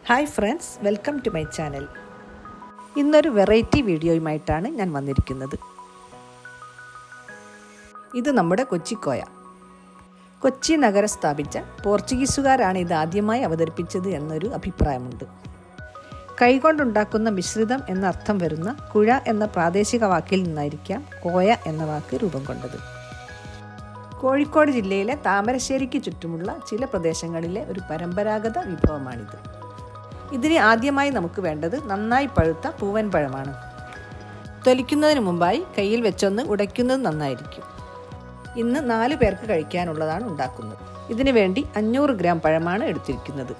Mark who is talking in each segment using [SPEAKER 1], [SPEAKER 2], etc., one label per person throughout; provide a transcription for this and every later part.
[SPEAKER 1] Hi friends, welcome to my channel. ഇന്നൊരു variety വീഡിയോയുമായിട്ടാണ് ഞാൻ വന്നിരിക്കുന്നത്. ഇത് നമ്മുടെ കൊച്ചിക്കോയ. കൊച്ചി നഗരം സ്ഥാപിച്ച പോർച്ചുഗീസുകാരാണ് ഇത് ആദ്യമായി അവതരിപ്പിച്ചത് എന്നൊരു അഭിപ്രായമുണ്ട്. കൈകൊണ്ടുണ്ടാക്കുന്ന മിശ്രിതം എന്നർത്ഥം വരുന്ന കുഴ എന്ന പ്രാദേശിക വാക്കിൽ നിന്നായിരിക്കാം കോയ എന്ന വാക്ക് രൂപം കൊണ്ടത്. കോഴിക്കോട് ജില്ലയിലെ താമരശ്ശേരിക്ക് ചുറ്റുമുള്ള ചില പ്രദേശങ്ങളിലെ ഒരു പരമ്പരാഗത വിഭവമാണിത്. ഇതിന് ആദ്യമായി നമുക്ക് വേണ്ടത് നന്നായി പഴുത്ത പൂവൻ പഴമാണ്. തൊലിക്കുന്നതിന് മുമ്പായി കയ്യിൽ വെച്ചൊന്ന് ഉടയ്ക്കുന്നത് നന്നായിരിക്കും. ഇന്ന് 4 പേർക്ക് കഴിക്കാനുള്ളതാണ് ഉണ്ടാക്കുന്നത്. ഇതിനു വേണ്ടി 500 ഗ്രാം പഴമാണ് എടുത്തിരിക്കുന്നത്.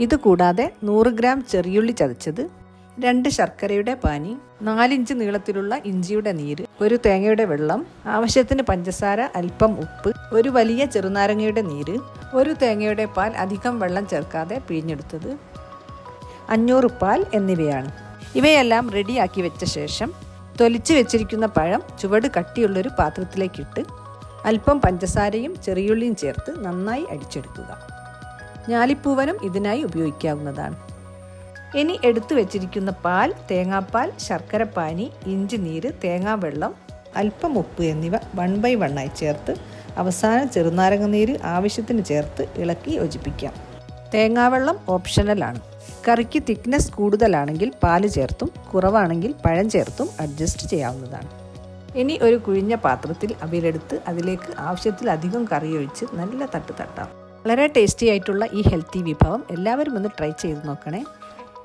[SPEAKER 1] ഇതുകൂടാതെ 100 ഗ്രാം ചെറിയുള്ളി ചതച്ചത്, 2 ശർക്കരയുടെ പാനി, 4 ഇഞ്ച് നീളത്തിലുള്ള ഇഞ്ചിയുടെ നീര്, 1 തേങ്ങയുടെ വെള്ളം, ആവശ്യത്തിന് പഞ്ചസാര, അല്പം ഉപ്പ്, 1 വലിയ ചെറുനാരങ്ങയുടെ നീര്, 1 തേങ്ങയുടെ പാൽ അധികം വെള്ളം ചേർക്കാതെ പിഴിഞ്ഞെടുത്തത്, 500 പാൽ എന്നിവയാണ്. ഇവയെല്ലാം റെഡിയാക്കി വെച്ച ശേഷം തൊലിച്ച് വെച്ചിരിക്കുന്ന പഴം ചുവട് കട്ടിയുള്ളൊരു പാത്രത്തിലേക്കിട്ട് അല്പം പഞ്ചസാരയും ചെറിയുള്ളിയും ചേർത്ത് നന്നായി അടിച്ചെടുക്കുക. ഞാലിപ്പൂവനും ഇതിനായി ഉപയോഗിക്കാവുന്നതാണ്. ഇനി എടുത്തു വെച്ചിരിക്കുന്ന പാൽ, തേങ്ങാപ്പാൽ, ശർക്കരപ്പാനി, ഇഞ്ചി നീര്, തേങ്ങാവെള്ളം, അല്പം ഉപ്പ് എന്നിവ 1 by 1 ആയി ചേർത്ത് അവസാനം ചെറുനാരങ്ങ നീര് ആവശ്യത്തിന് ചേർത്ത് ഇളക്കി യോജിപ്പിക്കാം. തേങ്ങാവെള്ളം ഓപ്ഷണലാണ്. കറിക്ക് തിക്നെസ് കൂടുതലാണെങ്കിൽ പാല് ചേർത്തും കുറവാണെങ്കിൽ പഴം ചേർത്തും അഡ്ജസ്റ്റ് ചെയ്യാവുന്നതാണ്. ഇനി ഒരു കുഴിഞ്ഞ പാത്രത്തിൽ അവിലെടുത്ത് അതിലേക്ക് ആവശ്യത്തിലധികം കറി ഒഴിച്ച് നല്ല തട്ടാം. വളരെ ടേസ്റ്റി ആയിട്ടുള്ള ഈ ഹെൽത്തി വിഭവം എല്ലാവരും ഒന്ന് ട്രൈ ചെയ്ത് നോക്കണേ.